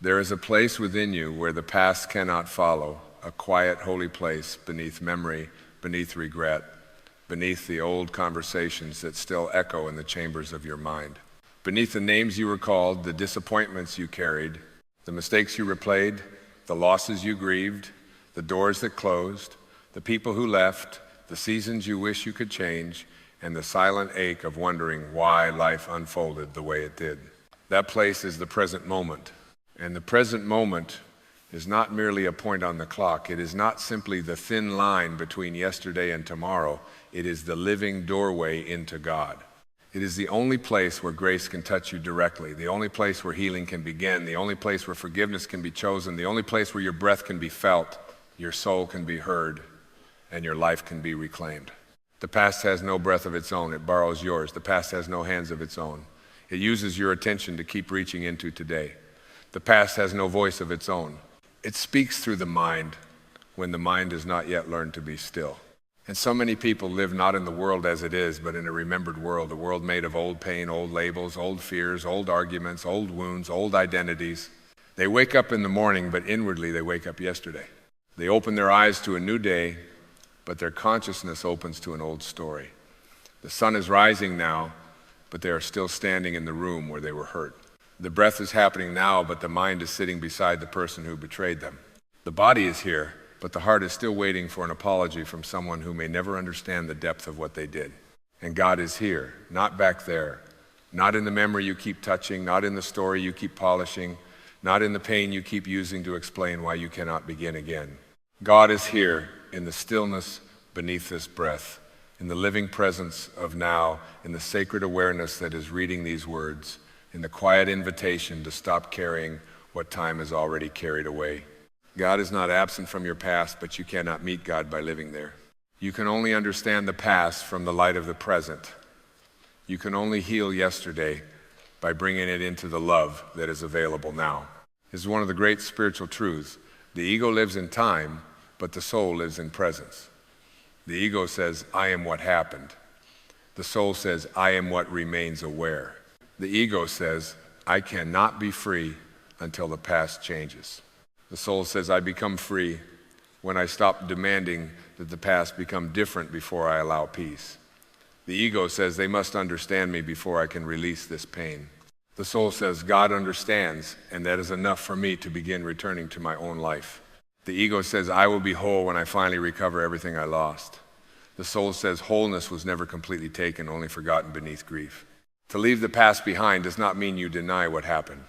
There is a place within you where the past cannot follow, a quiet, holy place beneath memory, beneath regret, beneath the old conversations that still echo in the chambers of your mind. Beneath the names you recalled, the disappointments you carried, the mistakes you replayed, the losses you grieved, the doors that closed, the people who left, the seasons you wish you could change, and the silent ache of wondering why life unfolded the way it did. That place is the present moment. And the present moment is not merely a point on the clock. It is not simply the thin line between yesterday and tomorrow. It is the living doorway into God. It is the only place where grace can touch you directly, the only place where healing can begin, the only place where forgiveness can be chosen, the only place where your breath can be felt, your soul can be heard, and your life can be reclaimed. The past has no breath of its own. It borrows yours. The past has no hands of its own. It uses your attention to keep reaching into today. The past has no voice of its own. It speaks through the mind when the mind has not yet learned to be still. And so many people live not in the world as it is, but in a remembered world, a world made of old pain, old labels, old fears, old arguments, old wounds, old identities. They wake up in the morning, but inwardly they wake up yesterday. They open their eyes to a new day, but their consciousness opens to an old story. The sun is rising now, but they are still standing in the room where they were hurt. The breath is happening now, but the mind is sitting beside the person who betrayed them. The body is here, but the heart is still waiting for an apology from someone who may never understand the depth of what they did. And God is here, not back there, not in the memory you keep touching, not in the story you keep polishing, not in the pain you keep using to explain why you cannot begin again. God is here in the stillness beneath this breath, in the living presence of now, in the sacred awareness that is reading these words, in the quiet invitation to stop carrying what time has already carried away. God is not absent from your past, but you cannot meet God by living there. You can only understand the past from the light of the present. You can only heal yesterday by bringing it into the love that is available now. This is one of the great spiritual truths. The ego lives in time, but the soul lives in presence. The ego says, I am what happened. The soul says, I am what remains aware. The ego says, I cannot be free until the past changes. The soul says, I become free when I stop demanding that the past become different before I allow peace. The ego says, they must understand me before I can release this pain. The soul says, God understands, and that is enough for me to begin returning to my own life. The ego says, I will be whole when I finally recover everything I lost. The soul says, wholeness was never completely taken, only forgotten beneath grief. To leave the past behind does not mean you deny what happened.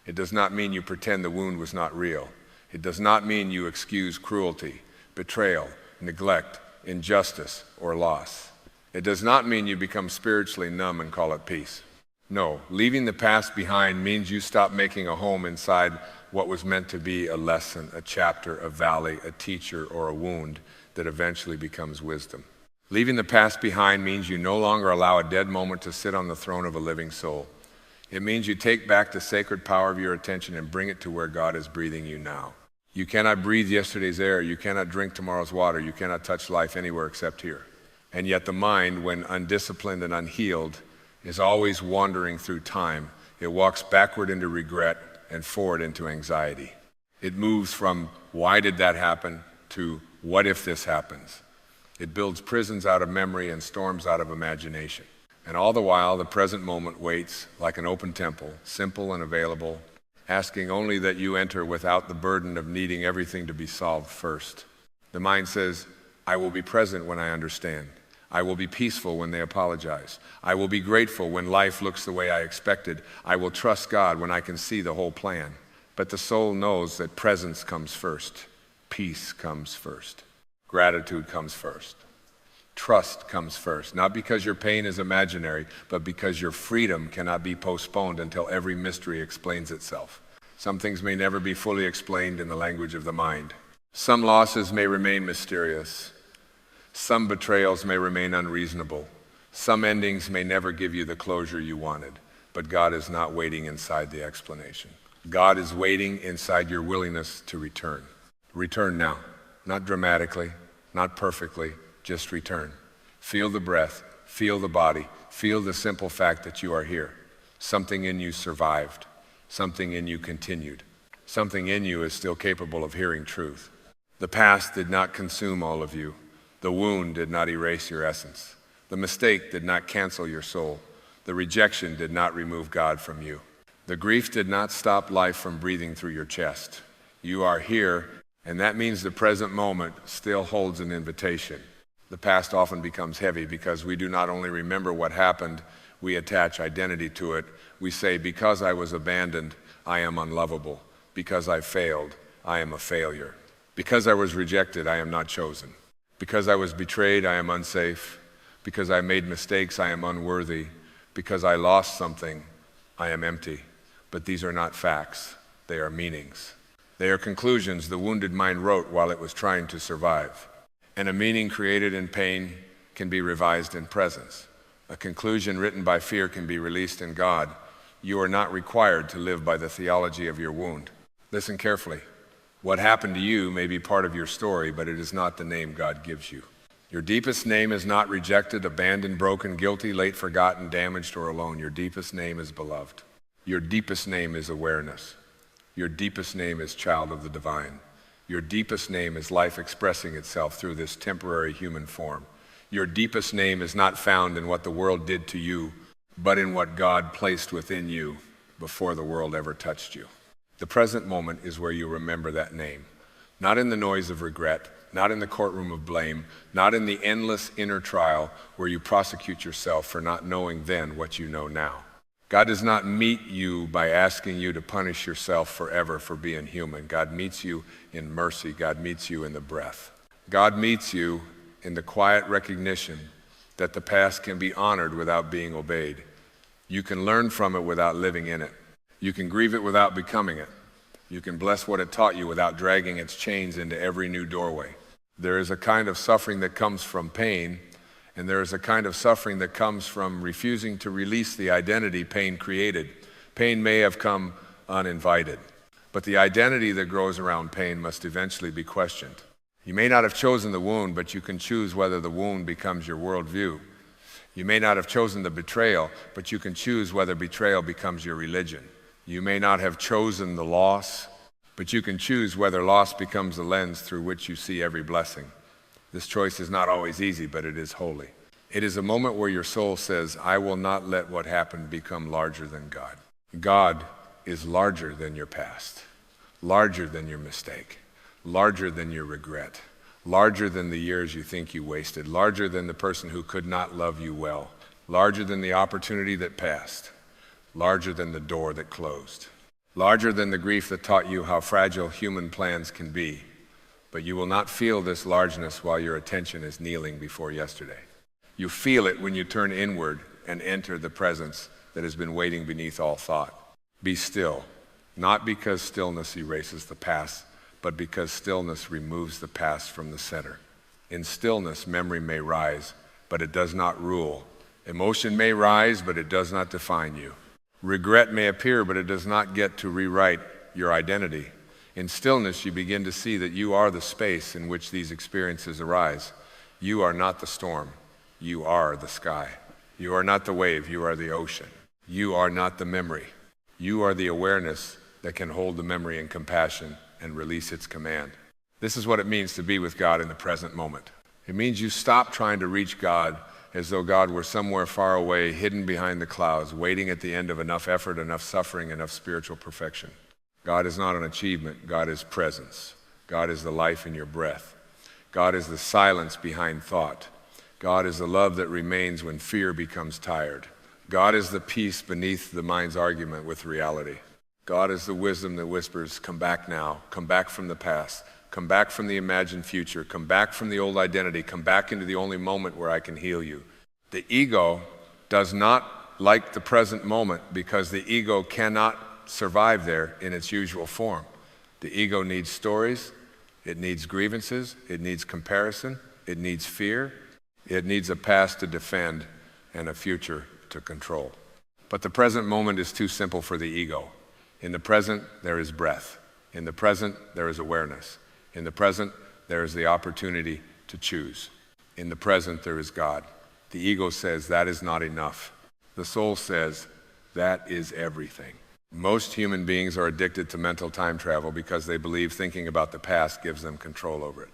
It does not mean you pretend the wound was not real. It does not mean you excuse cruelty, betrayal, neglect, injustice, or loss. It does not mean you become spiritually numb and call it peace. No, leaving the past behind means you stop making a home inside what was meant to be a lesson, a chapter, a valley, a teacher, or a wound that eventually becomes wisdom. Leaving the past behind means you no longer allow a dead moment to sit on the throne of a living soul. It means you take back the sacred power of your attention and bring it to where God is breathing you now. You cannot breathe yesterday's air. You cannot drink tomorrow's water. You cannot touch life anywhere except here. And yet the mind, when undisciplined and unhealed, is always wandering through time. It walks backward into regret and forward into anxiety. It moves from why did that happen to what if this happens. It builds prisons out of memory and storms out of imagination. And all the while, the present moment waits like an open temple, simple and available, asking only that you enter without the burden of needing everything to be solved first. The mind says, I will be present when I understand. I will be peaceful when they apologize. I will be grateful when life looks the way I expected. I will trust God when I can see the whole plan. But the soul knows that presence comes first. Peace comes first. Gratitude comes first. Trust comes first. Not because your pain is imaginary, but because your freedom cannot be postponed until every mystery explains itself. Some things may never be fully explained in the language of the mind. Some losses may remain mysterious. Some betrayals may remain unreasonable. Some endings may never give you the closure you wanted. But God is not waiting inside the explanation. God is waiting inside your willingness to return. Return now. Not dramatically, not perfectly, just return. Feel the breath, feel the body, feel the simple fact that you are here. Something in you survived. Something in you continued. Something in you is still capable of hearing truth. The past did not consume all of you. The wound did not erase your essence. The mistake did not cancel your soul. The rejection did not remove God from you. The grief did not stop life from breathing through your chest. You are here, and that means the present moment still holds an invitation. The past often becomes heavy because we do not only remember what happened, we attach identity to it. We say, because I was abandoned, I am unlovable. Because I failed, I am a failure. Because I was rejected, I am not chosen. Because I was betrayed, I am unsafe. Because I made mistakes, I am unworthy. Because I lost something, I am empty. But these are not facts, they are meanings. They are conclusions the wounded mind wrote while it was trying to survive. And a meaning created in pain can be revised in presence. A conclusion written by fear can be released in God. You are not required to live by the theology of your wound. Listen carefully. What happened to you may be part of your story, but it is not the name God gives you. Your deepest name is not rejected, abandoned, broken, guilty, late, forgotten, damaged, or alone. Your deepest name is beloved. Your deepest name is awareness. Your deepest name is child of the divine. Your deepest name is life expressing itself through this temporary human form. Your deepest name is not found in what the world did to you, but in what God placed within you before the world ever touched you. The present moment is where you remember that name, not in the noise of regret, not in the courtroom of blame, not in the endless inner trial where you prosecute yourself for not knowing then what you know now. God does not meet you by asking you to punish yourself forever for being human. God meets you in mercy. God meets you in the breath. God meets you in the quiet recognition that the past can be honored without being obeyed. You can learn from it without living in it. You can grieve it without becoming it. You can bless what it taught you without dragging its chains into every new doorway. There is a kind of suffering that comes from pain, and there is a kind of suffering that comes from refusing to release the identity pain created. Pain may have come uninvited, but the identity that grows around pain must eventually be questioned. You may not have chosen the wound, but you can choose whether the wound becomes your worldview. You may not have chosen the betrayal, but you can choose whether betrayal becomes your religion. You may not have chosen the loss, but you can choose whether loss becomes the lens through which you see every blessing. This choice is not always easy, but it is holy. It is a moment where your soul says, I will not let what happened become larger than God. God is larger than your past, larger than your mistake, larger than your regret, larger than the years you think you wasted, larger than the person who could not love you well, larger than the opportunity that passed, larger than the door that closed, larger than the grief that taught you how fragile human plans can be. But you will not feel this largeness while your attention is kneeling before yesterday. You feel it when you turn inward and enter the presence that has been waiting beneath all thought. Be still, not because stillness erases the past, but because stillness removes the past from the center. In stillness, memory may rise, but it does not rule. Emotion may rise, but it does not define you. Regret may appear, but it does not get to rewrite your identity. In stillness, you begin to see that you are the space in which these experiences arise. You are not the storm. You are the sky. You are not the wave. You are the ocean. You are not the memory. You are the awareness that can hold the memory in compassion and release its command. This is what it means to be with God in the present moment. It means you stop trying to reach God as though God were somewhere far away, hidden behind the clouds, waiting at the end of enough effort, enough suffering, enough spiritual perfection. God is not an achievement. God is presence. God is the life in your breath. God is the silence behind thought. God is the love that remains when fear becomes tired. God is the peace beneath the mind's argument with reality. God is the wisdom that whispers, come back now, come back from the past, come back from the imagined future, come back from the old identity, come back into the only moment where I can heal you. The ego does not like the present moment because the ego cannot survive there in its usual form. The ego needs stories, it needs grievances, it needs comparison, it needs fear, it needs a past to defend and a future to control. But the present moment is too simple for the ego. In the present, there is breath. In the present, there is awareness. In the present, there is the opportunity to choose. In the present, there is God. The ego says that is not enough. The soul says that is everything. Most human beings are addicted to mental time travel because they believe thinking about the past gives them control over it.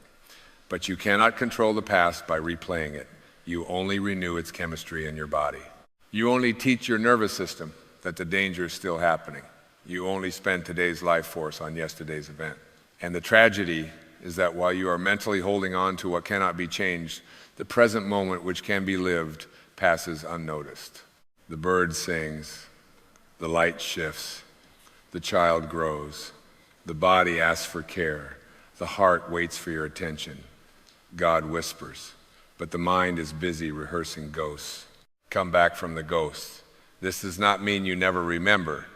But you cannot control the past by replaying it. You only renew its chemistry in your body. You only teach your nervous system that the danger is still happening. You only spend today's life force on yesterday's event. And the tragedy is that while you are mentally holding on to what cannot be changed, the present moment which can be lived passes unnoticed. The bird sings, the light shifts, the child grows, the body asks for care, the heart waits for your attention. God whispers, but the mind is busy rehearsing ghosts. Come back from the ghosts. This does not mean you never remember.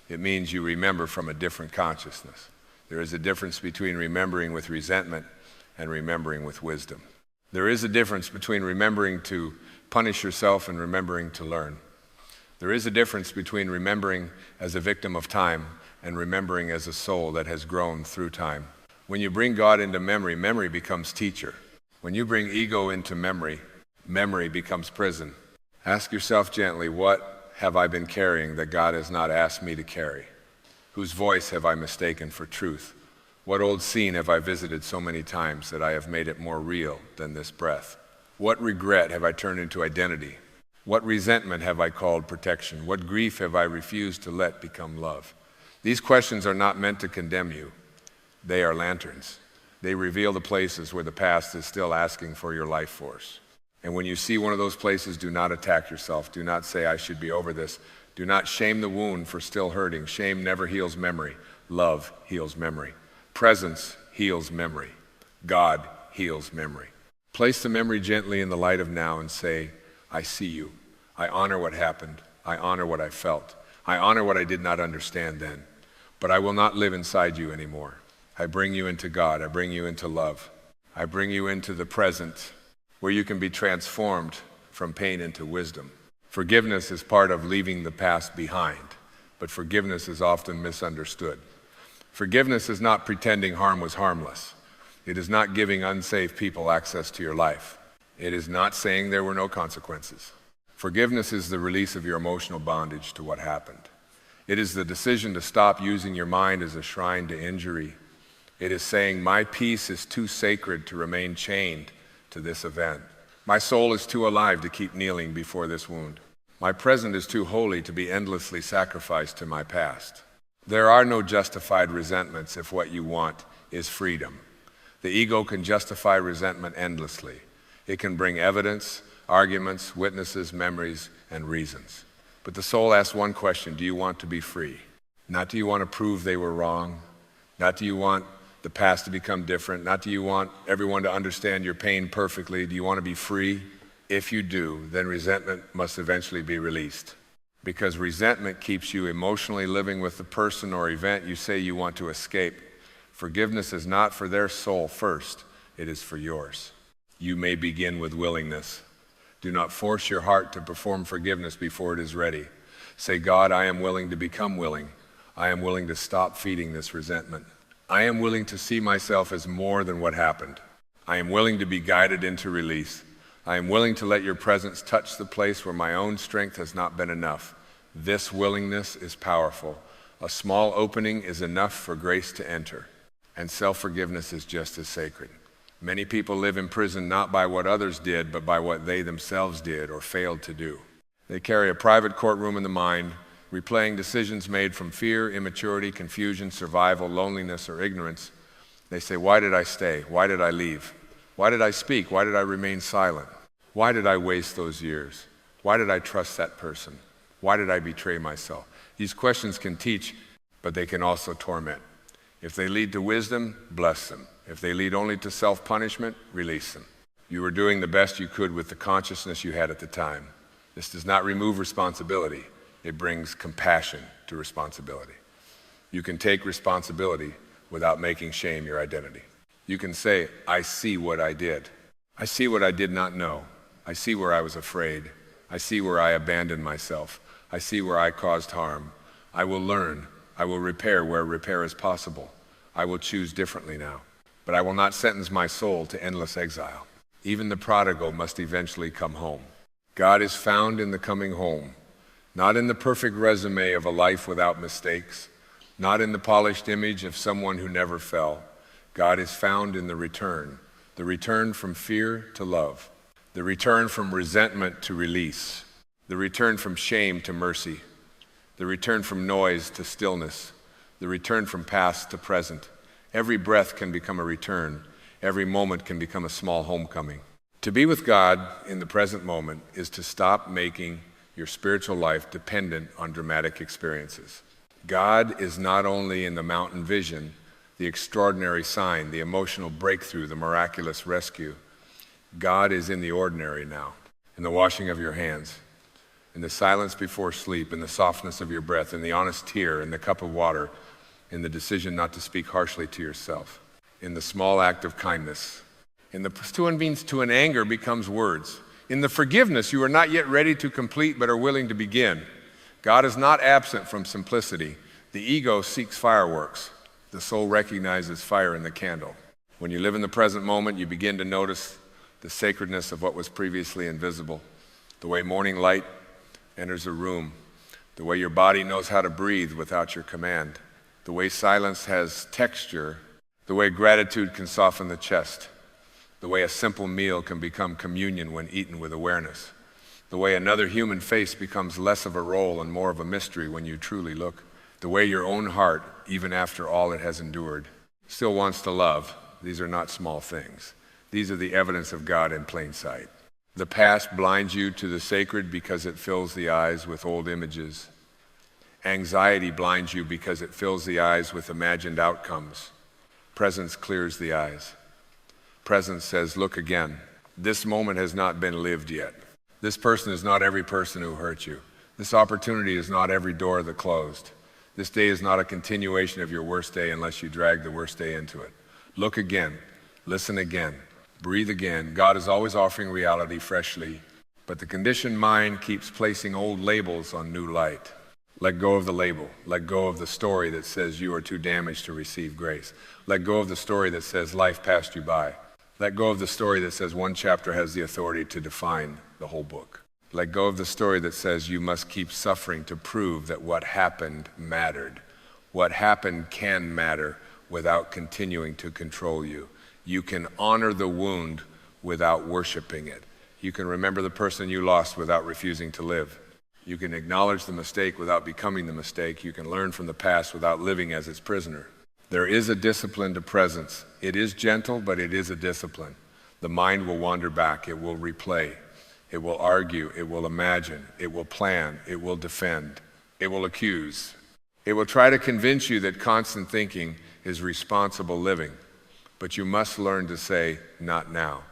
It means you remember from a different consciousness. There is a difference between remembering with resentment and remembering with wisdom. There is a difference between remembering to punish yourself and remembering to learn. There is a difference between remembering as a victim of time and remembering as a soul that has grown through time. When you bring God into memory, memory becomes teacher. When you bring ego into memory, memory becomes prison. Ask yourself gently, what have I been carrying that God has not asked me to carry? Whose voice have I mistaken for truth? What old scene have I visited so many times that I have made it more real than this breath? What regret have I turned into identity? What resentment have I called protection? What grief have I refused to let become love? These questions are not meant to condemn you. They are lanterns. They reveal the places where the past is still asking for your life force. And when you see one of those places, do not attack yourself. Do not say, I should be over this. Do not shame the wound for still hurting. Shame never heals memory. Love heals memory. Presence heals memory. God heals memory. Place the memory gently in the light of now and say, I see you. I honor what happened. I honor what I felt. I honor what I did not understand then. But I will not live inside you anymore. I bring you into God. I bring you into love. I bring you into the present where you can be transformed from pain into wisdom. Forgiveness is part of leaving the past behind, but forgiveness is often misunderstood. Forgiveness is not pretending harm was harmless. It is not giving unsafe people access to your life. It is not saying there were no consequences. Forgiveness is the release of your emotional bondage to what happened. It is the decision to stop using your mind as a shrine to injury. It is saying, my peace is too sacred to remain chained to this event. My soul is too alive to keep kneeling before this wound. My present is too holy to be endlessly sacrificed to my past. There are no justified resentments if what you want is freedom. The ego can justify resentment endlessly. It can bring evidence, arguments, witnesses, memories, and reasons. But the soul asks one question, do you want to be free? Not do you want to prove they were wrong? Not do you want the past to become different? Not do you want everyone to understand your pain perfectly? Do you want to be free? If you do, then resentment must eventually be released. Because resentment keeps you emotionally living with the person or event you say you want to escape. Forgiveness is not for their soul first, it is for yours. You may begin with willingness. Do not force your heart to perform forgiveness before it is ready. Say, God, I am willing to become willing. I am willing to stop feeding this resentment. I am willing to see myself as more than what happened. I am willing to be guided into release. I am willing to let your presence touch the place where my own strength has not been enough. This willingness is powerful. A small opening is enough for grace to enter. And self-forgiveness is just as sacred. Many people live in prison not by what others did, but by what they themselves did or failed to do. They carry a private courtroom in the mind, replaying decisions made from fear, immaturity, confusion, survival, loneliness, or ignorance. They say, why did I stay? Why did I leave? Why did I speak? Why did I remain silent? Why did I waste those years? Why did I trust that person? Why did I betray myself? These questions can teach, but they can also torment. If they lead to wisdom, bless them. If they lead only to self-punishment, release them. You were doing the best you could with the consciousness you had at the time. This does not remove responsibility. It brings compassion to responsibility. You can take responsibility without making shame your identity. You can say, I see what I did. I see what I did not know. I see where I was afraid. I see where I abandoned myself. I see where I caused harm. I will learn. I will repair where repair is possible. I will choose differently now. But I will not sentence my soul to endless exile. Even the prodigal must eventually come home. God is found in the coming home. not in the perfect resume of a life without mistakes, not in the polished image of someone who never fell. God is found in the return from fear to love, the return from resentment to release, the return from shame to mercy, the return from noise to stillness, the return from past to present. Every breath can become a return. Every moment can become a small homecoming. To be with God in the present moment is to stop making your spiritual life dependent on dramatic experiences. God is not only in the mountain vision, the extraordinary sign, the emotional breakthrough, the miraculous rescue. God is in the ordinary now, in the washing of your hands, in the silence before sleep, in the softness of your breath, in the honest tear, in the cup of water, in the decision not to speak harshly to yourself, in the small act of kindness, in the to an anger becomes words, in the forgiveness you are not yet ready to complete but are willing to begin. God is not absent from simplicity. The ego seeks fireworks. The soul recognizes fire in the candle. When you live in the present moment, you begin to notice the sacredness of what was previously invisible, the way morning light enters a room, the way your body knows how to breathe without your command, the way silence has texture, the way gratitude can soften the chest, the way a simple meal can become communion when eaten with awareness, the way another human face becomes less of a role and more of a mystery when you truly look, the way your own heart, even after all it has endured, still wants to love. These are not small things. These are the evidence of God in plain sight. The past blinds you to the sacred because it fills the eyes with old images. Anxiety blinds you because it fills the eyes with imagined outcomes. Presence clears the eyes. Presence says, look again. This moment has not been lived yet. This person is not every person who hurt you. This opportunity is not every door that closed. This day is not a continuation of your worst day unless you drag the worst day into it. Look again. Listen again. Breathe again. God is always offering reality freshly, but the conditioned mind keeps placing old labels on new light. Let go of the label. Let go of the story that says you are too damaged to receive grace. Let go of the story that says life passed you by. Let go of the story that says one chapter has the authority to define the whole book. Let go of the story that says you must keep suffering to prove that what happened mattered. What happened can matter without continuing to control you. You can honor the wound without worshiping it. You can remember the person you lost without refusing to live. You can acknowledge the mistake without becoming the mistake. You can learn from the past without living as its prisoner. There is a discipline to presence. It is gentle, but it is a discipline. The mind will wander back. It will replay. It will argue. It will imagine. It will plan. It will defend. It will accuse. It will try to convince you that constant thinking is responsible living. But you must learn to say, not now.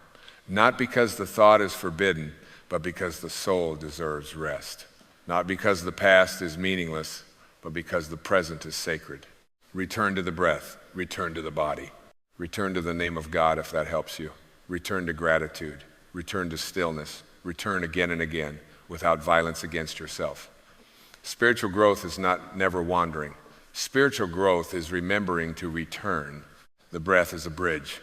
Not because the thought is forbidden, but because the soul deserves rest. Not because the past is meaningless, but because the present is sacred. Return to the breath. Return to the body. Return to the name of God if that helps you. Return to gratitude. Return to stillness. Return again and again without violence against yourself. Spiritual growth is not never wandering. Spiritual growth is remembering to return. The breath is a bridge.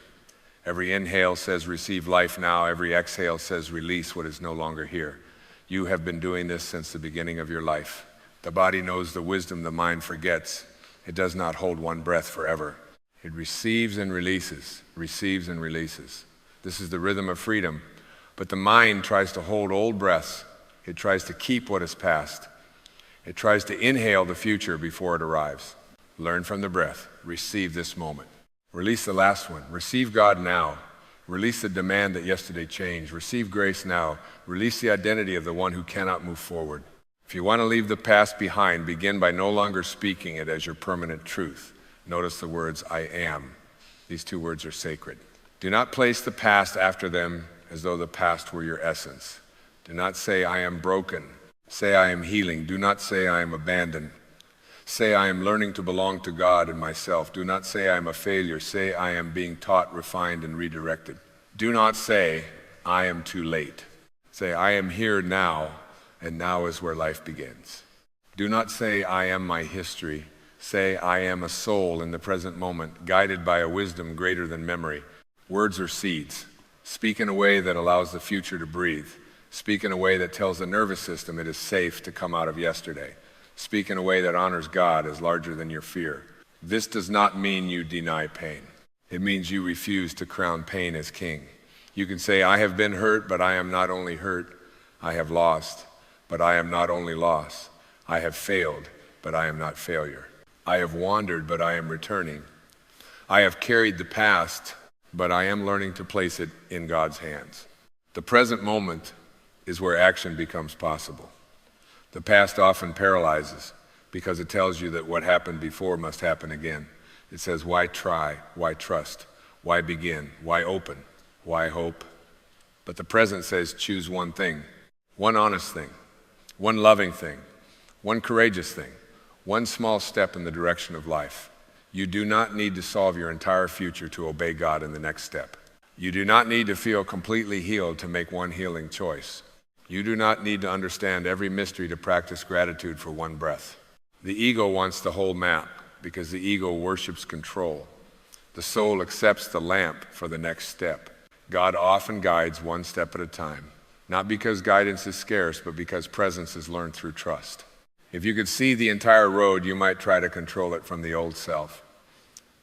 Every inhale says receive life now. Every exhale says release what is no longer here. You have been doing this since the beginning of your life. The body knows the wisdom the mind forgets. It does not hold one breath forever. It receives and releases, receives and releases. This is the rhythm of freedom. But the mind tries to hold old breaths. It tries to keep what is past. It tries to inhale the future before it arrives. Learn from the breath. Receive this moment. Release the last one. Receive God now. Release the demand that yesterday changed. Receive grace now. Release the identity of the one who cannot move forward. If you want to leave the past behind, begin by no longer speaking it as your permanent truth. Notice the words, I am. These two words are sacred. Do not place the past after them as though the past were your essence. Do not say, I am broken. Say, I am healing. Do not say, I am abandoned. Say, I am learning to belong to God and myself. Do not say, I am a failure. Say, I am being taught, refined, and redirected. Do not say, I am too late. Say, I am here now, and now is where life begins. Do not say, I am my history. Say, I am a soul in the present moment, guided by a wisdom greater than memory. Words are seeds. Speak in a way that allows the future to breathe. Speak in a way that tells the nervous system it is safe to come out of yesterday. Speak in a way that honors God as larger than your fear. This does not mean you deny pain. It means you refuse to crown pain as king. You can say, I have been hurt, but I am not only hurt. I have lost, but I am not only loss. I have failed, but I am not failure. I have wandered, but I am returning. I have carried the past, but I am learning to place it in God's hands. The present moment is where action becomes possible. The past often paralyzes because it tells you that what happened before must happen again. It says, why try? Why trust? Why begin? Why open? Why hope? But the present says, choose one thing, one honest thing, one loving thing, one courageous thing, one small step in the direction of life. You do not need to solve your entire future to obey God in the next step. You do not need to feel completely healed to make one healing choice. You do not need to understand every mystery to practice gratitude for one breath. The ego wants the whole map because the ego worships control. The soul accepts the lamp for the next step. God often guides one step at a time, not because guidance is scarce, but because presence is learned through trust. If you could see the entire road, you might try to control it from the old self.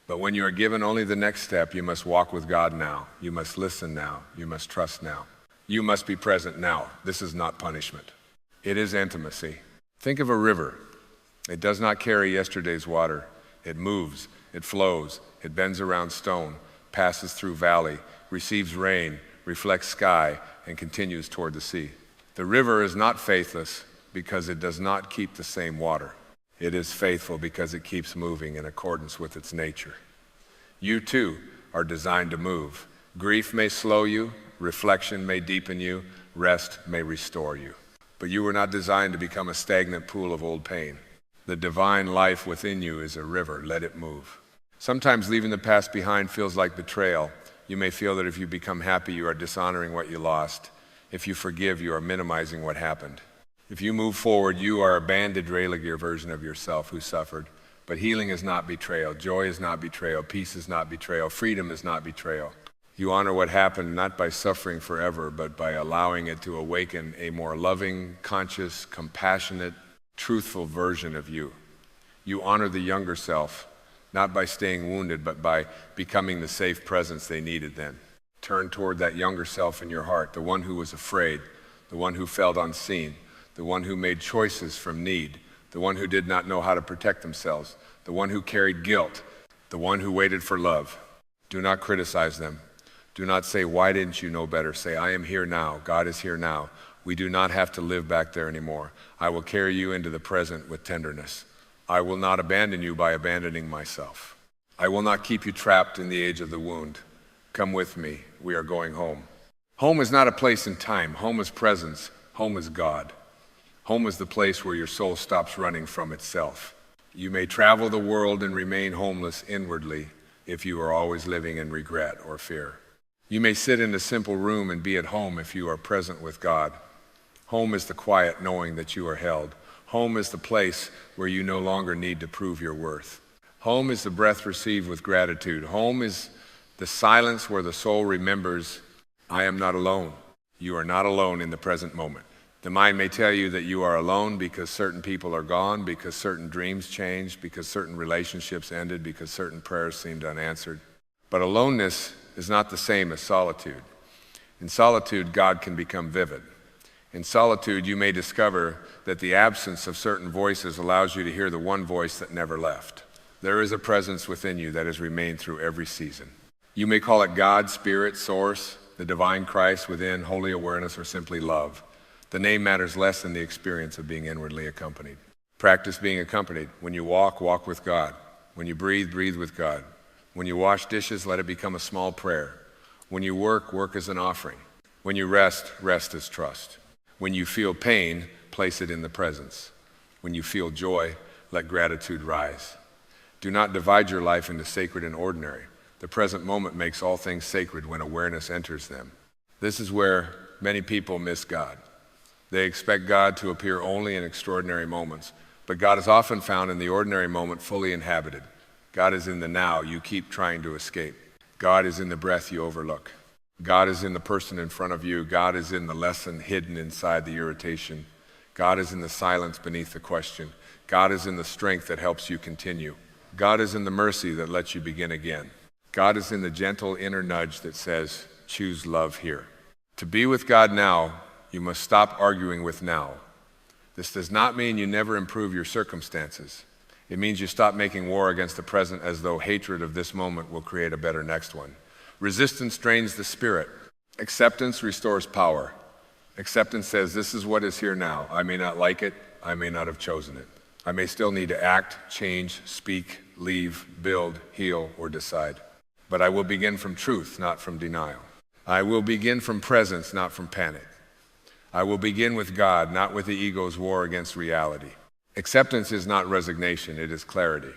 But when you are given only the next step, you must walk with God now. You must listen now. You must trust now. You must be present now. This is not punishment. It is intimacy. Think of a river. It does not carry yesterday's water. It moves, it flows, it bends around stone, passes through valley, receives rain, reflects sky, and continues toward the sea. The river is not faithless because it does not keep the same water. It is faithful because it keeps moving in accordance with its nature. You too are designed to move. Grief may slow you, reflection may deepen you, rest may restore you. But you were not designed to become a stagnant pool of old pain. The divine life within you is a river. Let it move. Sometimes leaving the past behind feels like betrayal. You may feel that if you become happy, you are dishonoring what you lost. If you forgive, you are minimizing what happened. If you move forward, you are a banded Rayleigh version of yourself who suffered. But healing is not betrayal. Joy is not betrayal. Peace is not betrayal. Freedom is not betrayal. You honor what happened not by suffering forever, but by allowing it to awaken a more loving, conscious, compassionate, truthful version of you. You honor the younger self, not by staying wounded, but by becoming the safe presence they needed then. Turn toward that younger self in your heart, the one who was afraid, the one who felt unseen, the one who made choices from need, the one who did not know how to protect themselves, the one who carried guilt, the one who waited for love. Do not criticize them. Do not say, why didn't you know better? Say, I am here now. God is here now. We do not have to live back there anymore. I will carry you into the present with tenderness. I will not abandon you by abandoning myself. I will not keep you trapped in the age of the wound. Come with me. We are going home. Home is not a place in time. Home is presence. Home is God. Home is the place where your soul stops running from itself. You may travel the world and remain homeless inwardly if you are always living in regret or fear. You may sit in a simple room and be at home if you are present with God. Home is the quiet knowing that you are held. Home is the place where you no longer need to prove your worth. Home is the breath received with gratitude. Home is the silence where the soul remembers, I am not alone. You are not alone in the present moment. The mind may tell you that you are alone because certain people are gone, because certain dreams changed, because certain relationships ended, because certain prayers seemed unanswered. But aloneness is not the same as solitude. In solitude, God can become vivid. In solitude, you may discover that the absence of certain voices allows you to hear the one voice that never left. There is a presence within you that has remained through every season. You may call it God, Spirit, Source, the divine Christ within, holy awareness, or simply love. The name matters less than the experience of being inwardly accompanied. Practice being accompanied. When you walk, walk with God. When you breathe, breathe with God. When you wash dishes, let it become a small prayer. When you work, work as an offering. When you rest, rest as trust. When you feel pain, place it in the presence. When you feel joy, let gratitude rise. Do not divide your life into sacred and ordinary. The present moment makes all things sacred when awareness enters them. This is where many people miss God. They expect God to appear only in extraordinary moments, but God is often found in the ordinary moment fully inhabited. God is in the now you keep trying to escape. God is in the breath you overlook. God is in the person in front of you. God is in the lesson hidden inside the irritation. God is in the silence beneath the question. God is in the strength that helps you continue. God is in the mercy that lets you begin again. God is in the gentle inner nudge that says, choose love here. To be with God now, you must stop arguing with now. This does not mean you never improve your circumstances. It means you stop making war against the present as though hatred of this moment will create a better next one. Resistance drains the spirit. Acceptance restores power. Acceptance says, this is what is here now. I may not like it. I may not have chosen it. I may still need to act, change, speak, leave, build, heal, or decide. But I will begin from truth, not from denial. I will begin from presence, not from panic. I will begin with God, not with the ego's war against reality. Acceptance is not resignation, it is clarity.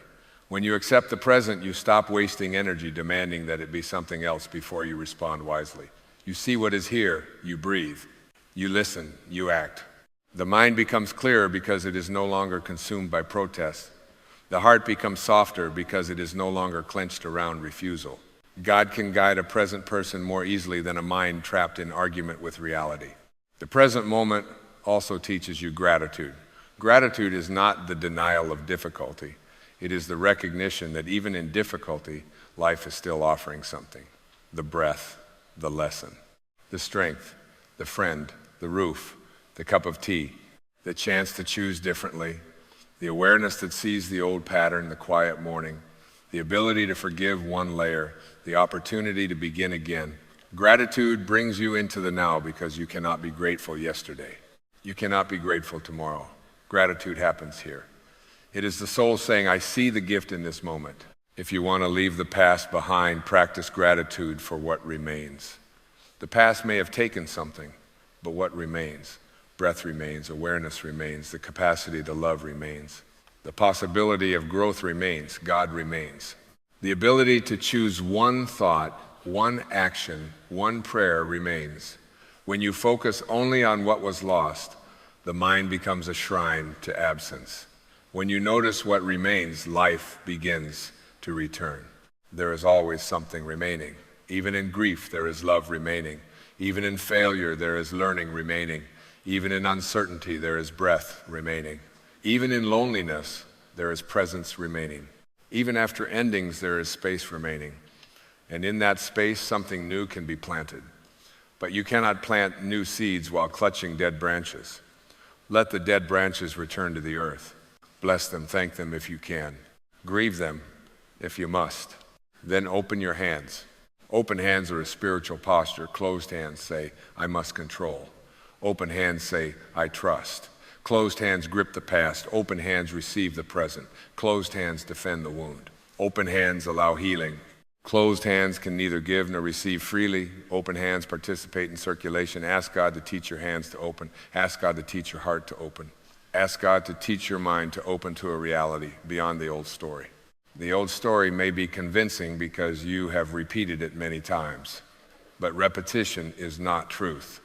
When you accept the present, you stop wasting energy demanding that it be something else before you respond wisely. You see what is here, you breathe. You listen, you act. The mind becomes clearer because it is no longer consumed by protest. The heart becomes softer because it is no longer clenched around refusal. God can guide a present person more easily than a mind trapped in argument with reality. The present moment also teaches you gratitude. Gratitude is not the denial of difficulty. It is the recognition that even in difficulty, life is still offering something. The breath, the lesson, the strength, the friend, the roof, the cup of tea, the chance to choose differently, the awareness that sees the old pattern, the quiet morning, the ability to forgive one layer, the opportunity to begin again. Gratitude brings you into the now because you cannot be grateful yesterday. You cannot be grateful tomorrow. Gratitude happens here. It is the soul saying, I see the gift in this moment. If you want to leave the past behind, practice gratitude for what remains. The past may have taken something, but what remains? Breath remains, awareness remains, the capacity to love remains. The possibility of growth remains, God remains. The ability to choose one thought, one action, one prayer remains. When you focus only on what was lost, the mind becomes a shrine to absence. When you notice what remains, life begins to return. There is always something remaining. Even in grief, there is love remaining. Even in failure, there is learning remaining. Even in uncertainty, there is breath remaining. Even in loneliness, there is presence remaining. Even after endings, there is space remaining. And in that space, something new can be planted. But you cannot plant new seeds while clutching dead branches. Let the dead branches return to the earth. Bless them, thank them if you can. Grieve them if you must. Then open your hands. Open hands are a spiritual posture. Closed hands say, I must control. Open hands say, I trust. Closed hands grip the past. Open hands receive the present. Closed hands defend the wound. Open hands allow healing. Closed hands can neither give nor receive freely. Open hands participate in circulation. Ask God to teach your hands to open. Ask God to teach your heart to open. Ask God to teach your mind to open to a reality beyond the old story. The old story may be convincing because you have repeated it many times, but repetition is not truth.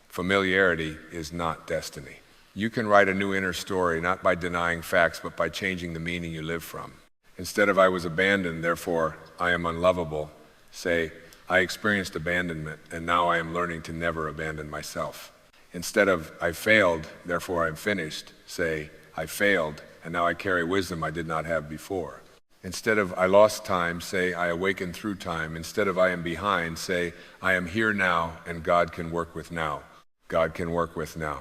Familiarity is not destiny. You can write a new inner story not by denying facts, but by changing the meaning you live from. Instead of I was abandoned, therefore I am unlovable, say, I experienced abandonment, and now I am learning to never abandon myself. Instead of I failed, therefore I'm finished, say, I failed, and now I carry wisdom I did not have before. Instead of I lost time, say, I awaken through time. Instead of I am behind, say, I am here now, and God can work with now. God can work with now.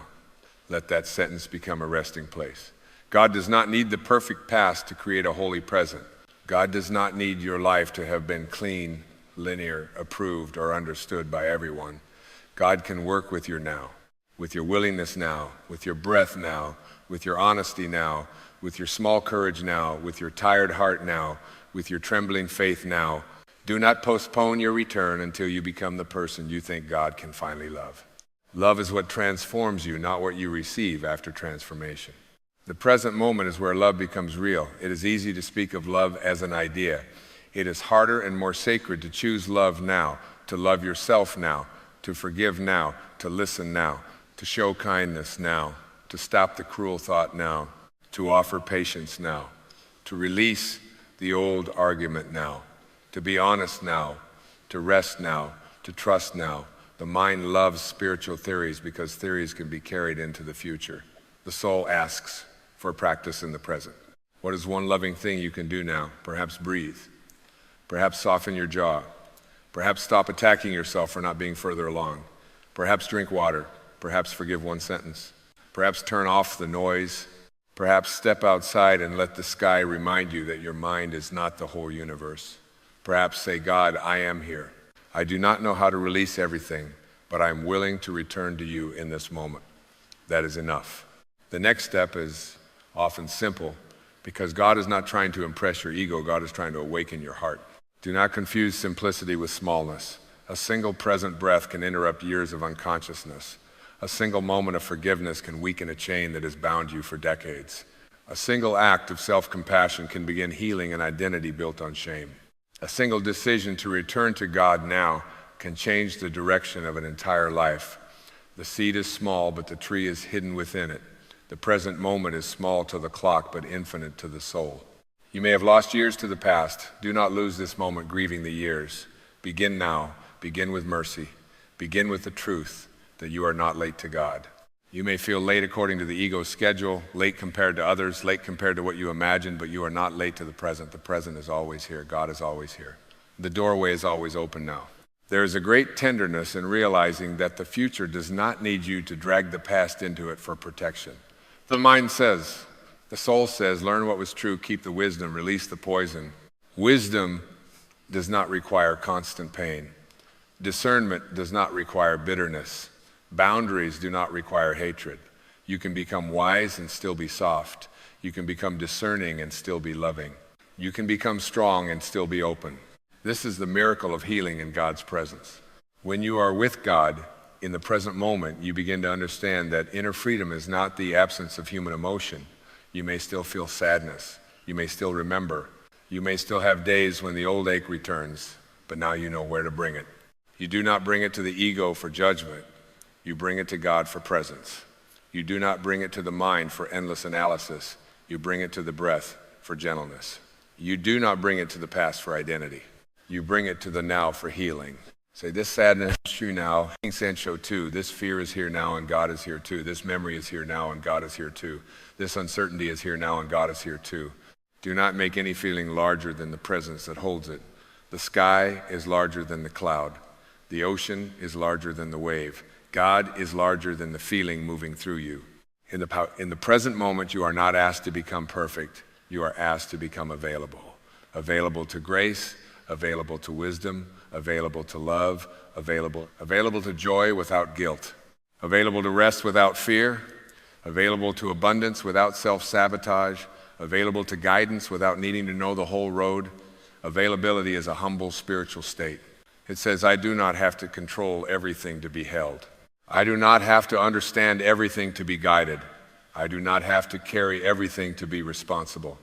Let that sentence become a resting place. God does not need the perfect past to create a holy present. God does not need your life to have been clean, linear, approved, or understood by everyone. God can work with your now, with your willingness now, with your breath now, with your honesty now, with your small courage now, with your tired heart now, with your trembling faith now. Do not postpone your return until you become the person you think God can finally love. Love is what transforms you, not what you receive after transformation. The present moment is where love becomes real. It is easy to speak of love as an idea. It is harder and more sacred to choose love now, to love yourself now, to forgive now, to listen now, to show kindness now, to stop the cruel thought now, to offer patience now, to release the old argument now, to be honest now, to rest now, to trust now. The mind loves spiritual theories because theories can be carried into the future. The soul asks for practice in the present. What is one loving thing you can do now? Perhaps breathe. Perhaps soften your jaw. Perhaps stop attacking yourself for not being further along. Perhaps drink water. Perhaps forgive one sentence. Perhaps turn off the noise. Perhaps step outside and let the sky remind you that your mind is not the whole universe. Perhaps say, God, I am here. I do not know how to release everything, but I'm willing to return to you in this moment. That is enough. The next step is often simple because God is not trying to impress your ego. God is trying to awaken your heart. Do not confuse simplicity with smallness. A single present breath can interrupt years of unconsciousness. A single moment of forgiveness can weaken a chain that has bound you for decades. A single act of self-compassion can begin healing an identity built on shame. A single decision to return to God now can change the direction of an entire life. The seed is small, but the tree is hidden within it. The present moment is small to the clock, but infinite to the soul. You may have lost years to the past. Do not lose this moment grieving the years. Begin now. Begin with mercy. Begin with the truth that you are not late to God. You may feel late according to the ego's schedule, late compared to others, late compared to what you imagined, but you are not late to the present. The present is always here. God is always here. The doorway is always open now. There is a great tenderness in realizing that the future does not need you to drag the past into it for protection. The mind says, the soul says, learn what was true, keep the wisdom, release the poison. Wisdom does not require constant pain. Discernment does not require bitterness. Boundaries do not require hatred. You can become wise and still be soft. You can become discerning and still be loving. You can become strong and still be open. This is the miracle of healing in God's presence. When you are with God in the present moment, you begin to understand that inner freedom is not the absence of human emotion. You may still feel sadness. You may still remember. You may still have days when the old ache returns, but now you know where to bring it. You do not bring it to the ego for judgment. You bring it to God for presence. You do not bring it to the mind for endless analysis. You bring it to the breath for gentleness. You do not bring it to the past for identity. You bring it to the now for healing. Say, this sadness is true now. King Sancho too. This fear is here now and God is here too. This memory is here now and God is here too. This uncertainty is here now and God is here too. Do not make any feeling larger than the presence that holds it. The sky is larger than the cloud. The ocean is larger than the wave. God is larger than the feeling moving through you. In the present moment, you are not asked to become perfect. You are asked to become available. Available to grace, available to wisdom, available to love, available to joy without guilt, available to rest without fear, available to abundance without self-sabotage, available to guidance without needing to know the whole road. Availability is a humble spiritual state. It says, I do not have to control everything to be held. I do not have to understand everything to be guided. I do not have to carry everything to be responsible.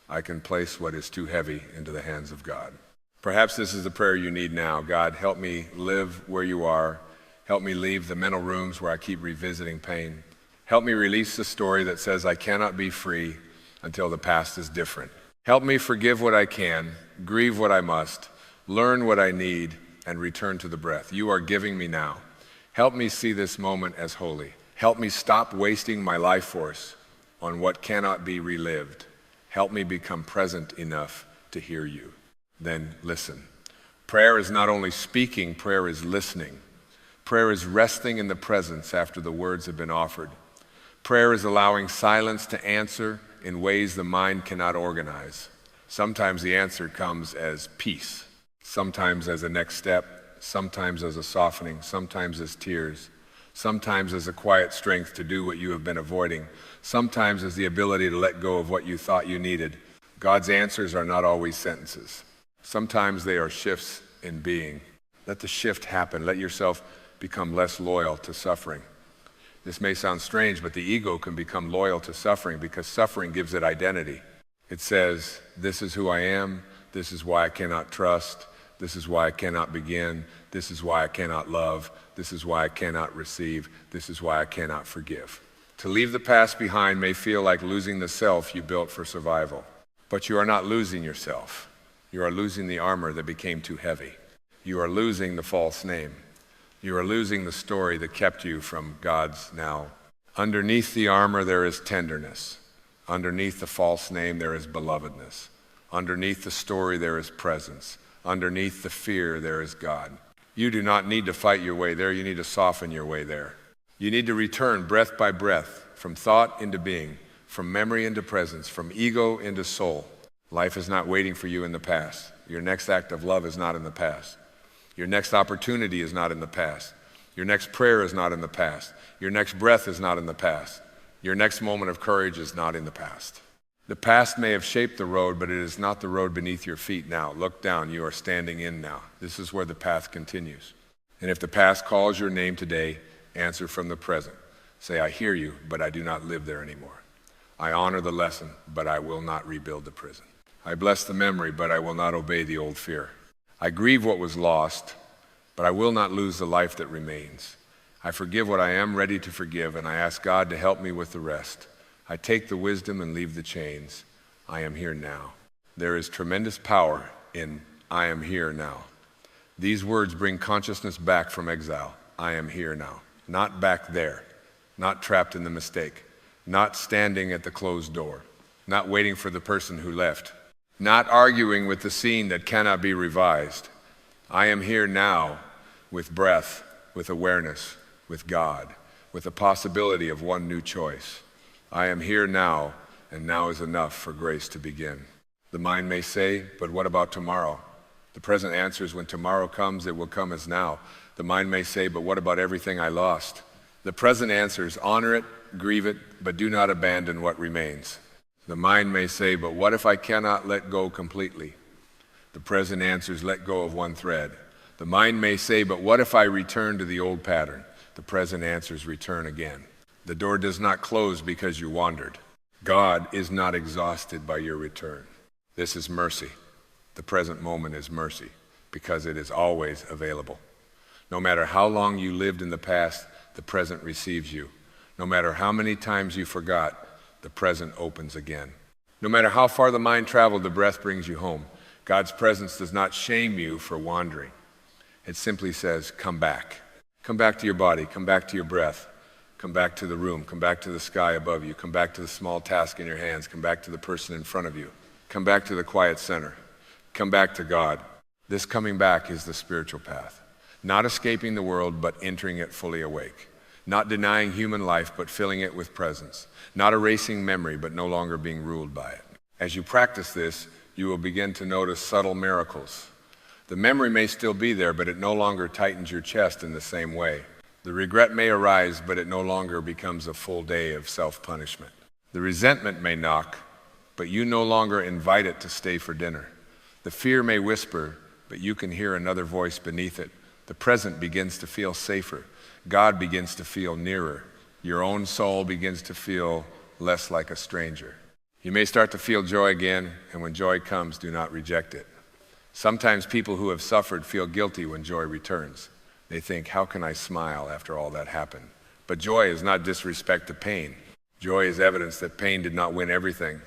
I can place what is too heavy into the hands of God. Perhaps this is the prayer you need now. God, help me live where you are. Help me leave the mental rooms where I keep revisiting pain. Help me release the story that says I cannot be free until the past is different. Help me forgive what I can, grieve what I must, learn what I need, and return to the breath. You are giving me now. Help me see this moment as holy. Help me stop wasting my life force on what cannot be relived. Help me become present enough to hear you. Then listen. Prayer is not only speaking, prayer is listening. Prayer is resting in the presence after the words have been offered. Prayer is allowing silence to answer in ways the mind cannot organize. Sometimes the answer comes as peace, sometimes as a next step, sometimes as a softening, sometimes as tears, sometimes as a quiet strength to do what you have been avoiding, sometimes as the ability to let go of what you thought you needed. God's answers are not always sentences. Sometimes they are shifts in being. Let the shift happen. Let yourself become less loyal to suffering. This may sound strange, but the ego can become loyal to suffering because suffering gives it identity. It says, this is who I am, this is why I cannot trust, this is why I cannot begin, this is why I cannot love, this is why I cannot receive, this is why I cannot forgive. To leave the past behind may feel like losing the self you built for survival, but you are not losing yourself. You are losing the armor that became too heavy. you are losing the false name. You are losing the story that kept you from God's now. Underneath the armor there is tenderness. Underneath the false name there is belovedness. Underneath the story there is presence. Underneath the fear there is God. You do not need to fight your way there. You need to soften your way there. You need to return breath by breath, from thought into being, from memory into presence, from ego into soul. Life is not waiting for you in the past. Your next act of love is not in the past. Your next opportunity is not in the past. Your next prayer is not in the past. Your next breath is not in the past. Your next moment of courage is not in the past. The past may have shaped the road, but it is not the road beneath your feet now. Look down, you are standing in now. This is where the path continues. And if the past calls your name today, answer from the present. Say, I hear you, but I do not live there anymore. I honor the lesson, but I will not rebuild the prison. I bless the memory, but I will not obey the old fear. I grieve what was lost, but I will not lose the life that remains. I forgive what I am ready to forgive, and I ask God to help me with the rest. I take the wisdom and leave the chains. I am here now. There is tremendous power in I am here now. These words bring consciousness back from exile. I am here now. Not back there, not trapped in the mistake, not standing at the closed door, not waiting for the person who left, not arguing with the scene that cannot be revised. I am here now with breath, with awareness, with God, with the possibility of one new choice. I am here now, and now is enough for grace to begin. The mind may say, but what about tomorrow? The present answers, when tomorrow comes, it will come as now. The mind may say, but what about everything I lost? The present answers, honor it, grieve it, but do not abandon what remains. The mind may say, but what if I cannot let go completely? The present answers, let go of one thread. The mind may say, but what if I return to the old pattern? The present answers, return again. The door does not close because you wandered. God is not exhausted by your return. This is mercy. The present moment is mercy because it is always available. No matter how long you lived in the past, the present receives you. No matter how many times you forgot, the present opens again. No matter how far the mind traveled, the breath brings you home. God's presence does not shame you for wandering. It simply says, come back. Come back to your body. Come back to your breath. Come back to the room. Come back to the sky above you. Come back to the small task in your hands. Come back to the person in front of you. Come back to the quiet center. Come back to God. This coming back is the spiritual path. Not escaping the world, but entering it fully awake. Not denying human life, but filling it with presence. Not erasing memory, but no longer being ruled by it. As you practice this, you will begin to notice subtle miracles. The memory may still be there, but it no longer tightens your chest in the same way. The regret may arise, but it no longer becomes a full day of self-punishment. The resentment may knock, but you no longer invite it to stay for dinner. The fear may whisper, but you can hear another voice beneath it. The present begins to feel safer. God begins to feel nearer. Your own soul begins to feel less like a stranger. You may start to feel joy again, and when joy comes, do not reject it. Sometimes people who have suffered feel guilty when joy returns. They think, how can I smile after all that happened? But joy is not disrespect to pain. Joy is evidence that pain did not win everything.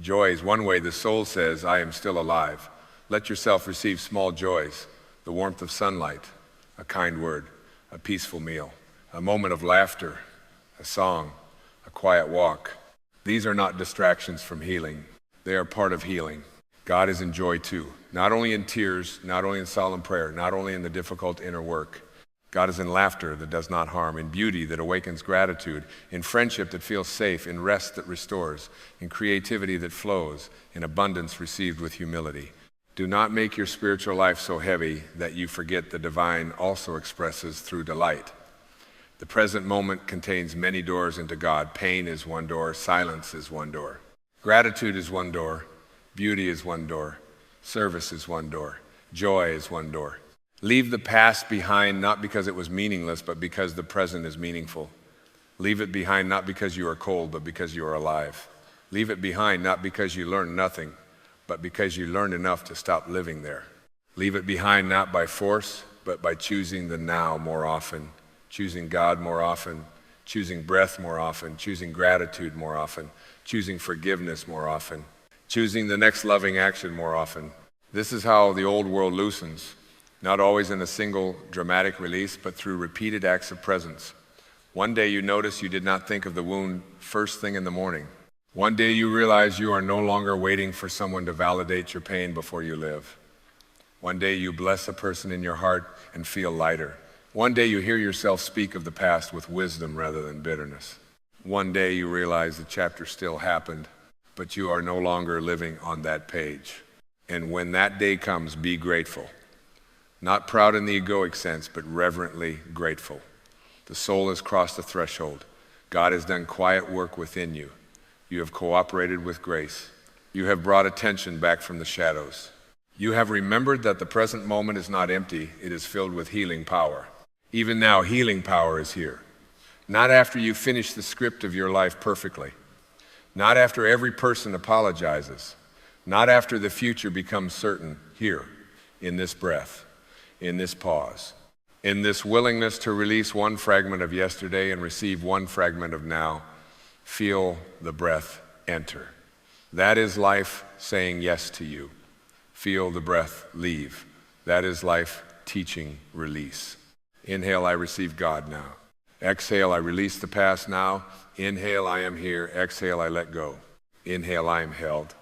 Joy is one way the soul says, I am still alive. Let yourself receive small joys, the warmth of sunlight, a kind word, a peaceful meal, a moment of laughter, a song, a quiet walk. These are not distractions from healing. They are part of healing. God is in joy too, not only in tears, not only in solemn prayer, not only in the difficult inner work. God is in laughter that does not harm, in beauty that awakens gratitude, in friendship that feels safe, in rest that restores, in creativity that flows, in abundance received with humility. Do not make your spiritual life so heavy that you forget the divine also expresses through delight. The present moment contains many doors into God. Pain is one door, silence is one door. Gratitude is one door, beauty is one door, service is one door, joy is one door. Leave the past behind not because it was meaningless, but because the present is meaningful. Leave it behind not because you are cold, but because you are alive. Leave it behind not because you learned nothing, but because you learned enough to stop living there. Leave it behind not by force, but by choosing the now more often, choosing God more often, choosing breath more often, choosing gratitude more often, choosing forgiveness more often, choosing the next loving action more often. This is how the old world loosens. not always in a single dramatic release, but through repeated acts of presence. One day you notice you did not think of the wound first thing in the morning. One day you realize you are no longer waiting for someone to validate your pain before you live. One day you bless a person in your heart and feel lighter. One day you hear yourself speak of the past with wisdom rather than bitterness. One day you realize the chapter still happened, but you are no longer living on that page. And when that day comes, be grateful. Not proud in the egoic sense, but reverently grateful. The soul has crossed the threshold. God has done quiet work within you. You have cooperated with grace. You have brought attention back from the shadows. You have remembered that the present moment is not empty, it is filled with healing power. Even now, healing power is here. Not after you finish the script of your life perfectly. Not after every person apologizes. Not after the future becomes certain. Here, in this breath, in this pause, in this willingness to release one fragment of yesterday and receive one fragment of now, feel the breath enter. That is life saying yes to you. Feel the breath leave. That is life teaching release. Inhale, I receive God now. Exhale, I release the past now. Inhale, I am here. Exhale, I let go. Inhale, I am held.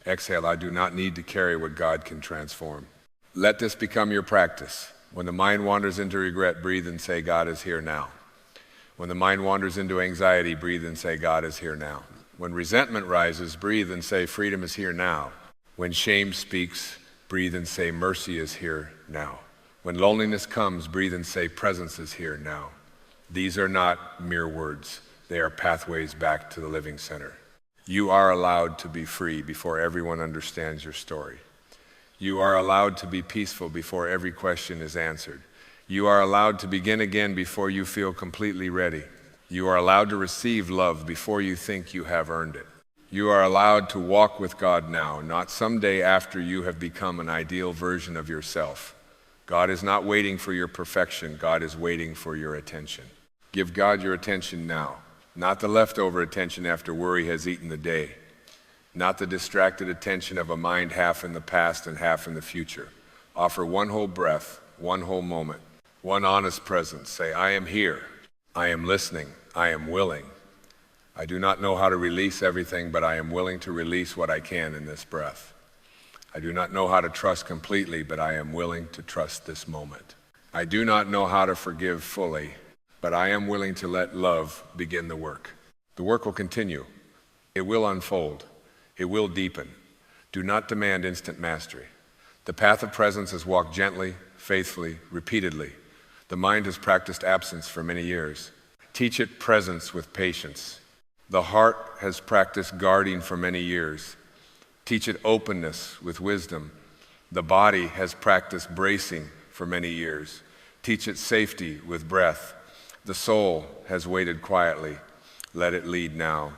Exhale, I do not need to carry what God can transform. Let this become your practice. When the mind wanders into regret, breathe and say, God is here now. When the mind wanders into anxiety, breathe and say, God is here now. When resentment rises, breathe and say, freedom is here now. When shame speaks, breathe and say, mercy is here now. When loneliness comes, breathe and say, presence is here now. These are not mere words. They are pathways back to the living center. You are allowed to be free before everyone understands your story. You are allowed to be peaceful before every question is answered. You are allowed to begin again before you feel completely ready. You are allowed to receive love before you think you have earned it. You are allowed to walk with God now, not someday after you have become an ideal version of yourself. God is not waiting for your perfection. God is waiting for your attention. Give God your attention now, not the leftover attention after worry has eaten the day, not the distracted attention of a mind half in the past and half in the future. Offer one whole breath, one whole moment, one honest presence. Say, I am here. I am listening. I am willing. I do not know how to release everything, but I am willing to release what I can in this breath. I do not know how to trust completely, but I am willing to trust this moment. I do not know how to forgive fully, but I am willing to let love begin the work. The work will continue. It will unfold. It will deepen. Do not demand instant mastery. The path of presence is walked gently, faithfully, repeatedly. The mind has practiced absence for many years. Teach it presence with patience. The heart has practiced guarding for many years. Teach it openness with wisdom. The body has practiced bracing for many years. Teach it safety with breath. The soul has waited quietly. Let it lead now.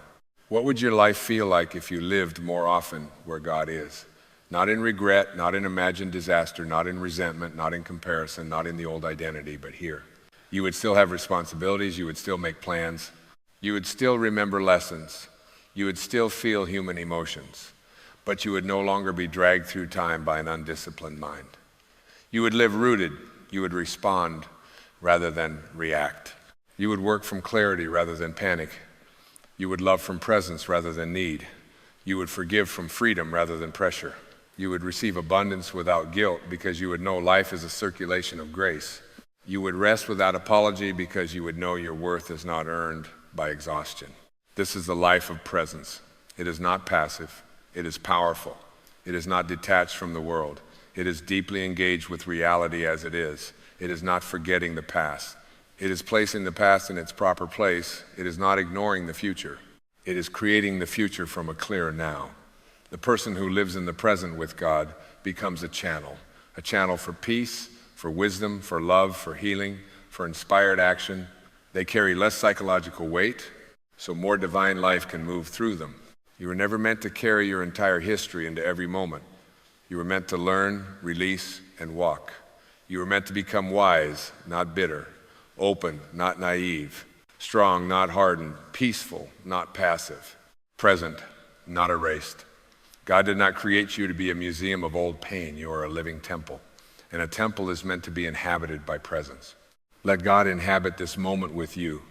What would your life feel like if you lived more often where God is? Not in regret, not in imagined disaster, not in resentment, not in comparison, not in the old identity, but here. You would still have responsibilities. You would still make plans. You would still remember lessons. You would still feel human emotions, but you would no longer be dragged through time by an undisciplined mind. You would live rooted. You would respond rather than react. You would work from clarity rather than panic. You would love from presence rather than need. You would forgive from freedom rather than pressure. You would receive abundance without guilt because you would know life is a circulation of grace. You would rest without apology because you would know your worth is not earned by exhaustion. This is the life of presence. It is not passive. It is powerful. It is not detached from the world. It is deeply engaged with reality as it is. It is not forgetting the past. It is placing the past in its proper place. It is not ignoring the future. It is creating the future from a clear now. The person who lives in the present with God becomes a channel for peace, for wisdom, for love, for healing, for inspired action. They carry less psychological weight, so more divine life can move through them. You were never meant to carry your entire history into every moment. You were meant to learn, release, and walk. You were meant to become wise, not bitter, open, not naive, strong, not hardened, peaceful, not passive, present, not erased. God did not create you to be a museum of old pain. You are a living temple. and a temple is meant to be inhabited by presence. Let God inhabit this moment with you.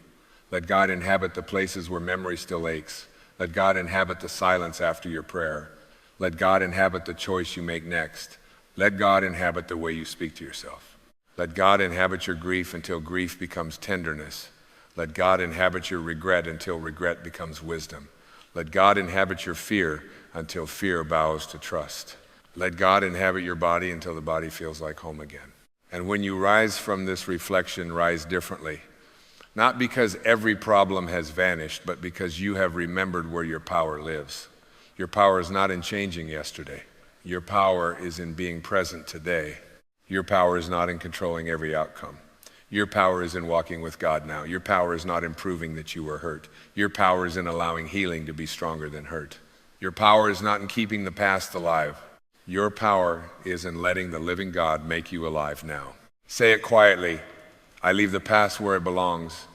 Let God inhabit the places where memory still aches. Let God inhabit the silence after your prayer. Let God inhabit the choice you make next. Let God inhabit the way you speak to yourself. Let God inhabit your grief until grief becomes tenderness. Let God inhabit your regret until regret becomes wisdom. Let God inhabit your fear until fear bows to trust. Let God inhabit your body until the body feels like home again. And when you rise from this reflection, rise differently. Not because every problem has vanished, but because you have remembered where your power lives. Your power is not in changing yesterday. Your power is in being present today. Your power is not in controlling every outcome. Your power is in walking with God now. Your power is not in proving that you were hurt. Your power is in allowing healing to be stronger than hurt. Your power is not in keeping the past alive. Your power is in letting the living God make you alive now. Say it quietly. I leave the past where it belongs.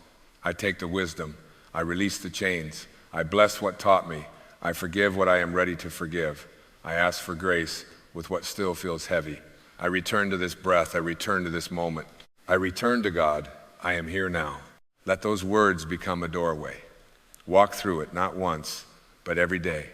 I take the wisdom. I release the chains. I bless what taught me. I forgive what I am ready to forgive. I ask for grace with what still feels heavy. I return to this breath. I return to this moment. I return to God. I am here now. Let those words become a doorway. Walk through it, not once, but every day.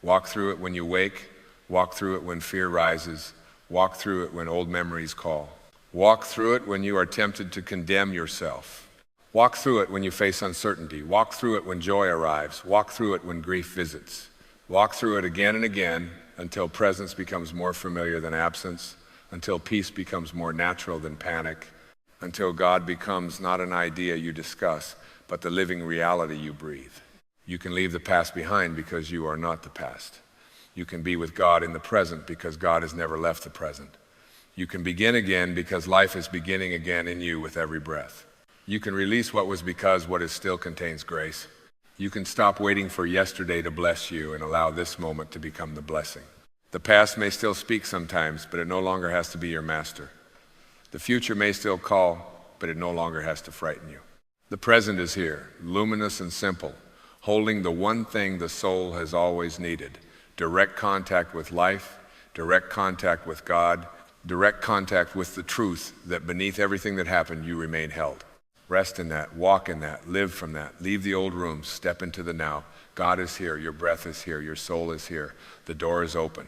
Walk through it when you wake. Walk through it when fear rises. Walk through it when old memories call. Walk through it when you are tempted to condemn yourself. Walk through it when you face uncertainty. Walk through it when joy arrives. Walk through it when grief visits. Walk through it again and again until presence becomes more familiar than absence, until peace becomes more natural than panic, until God becomes not an idea you discuss, but the living reality you breathe. You can leave the past behind because you are not the past. You can be with God in the present because God has never left the present. You can begin again because life is beginning again in you with every breath. You can release what was because what is still contains grace. You can stop waiting for yesterday to bless you and allow this moment to become the blessing. The past may still speak sometimes, but it no longer has to be your master. The future may still call, but it no longer has to frighten you. The present is here, luminous and simple, holding the one thing the soul has always needed: direct contact with life, direct contact with God, direct contact with the truth that beneath everything that happened, you remain held. Rest in that, walk in that, live from that. Leave the old rooms, step into the now. God is here, your breath is here, your soul is here. The door is open.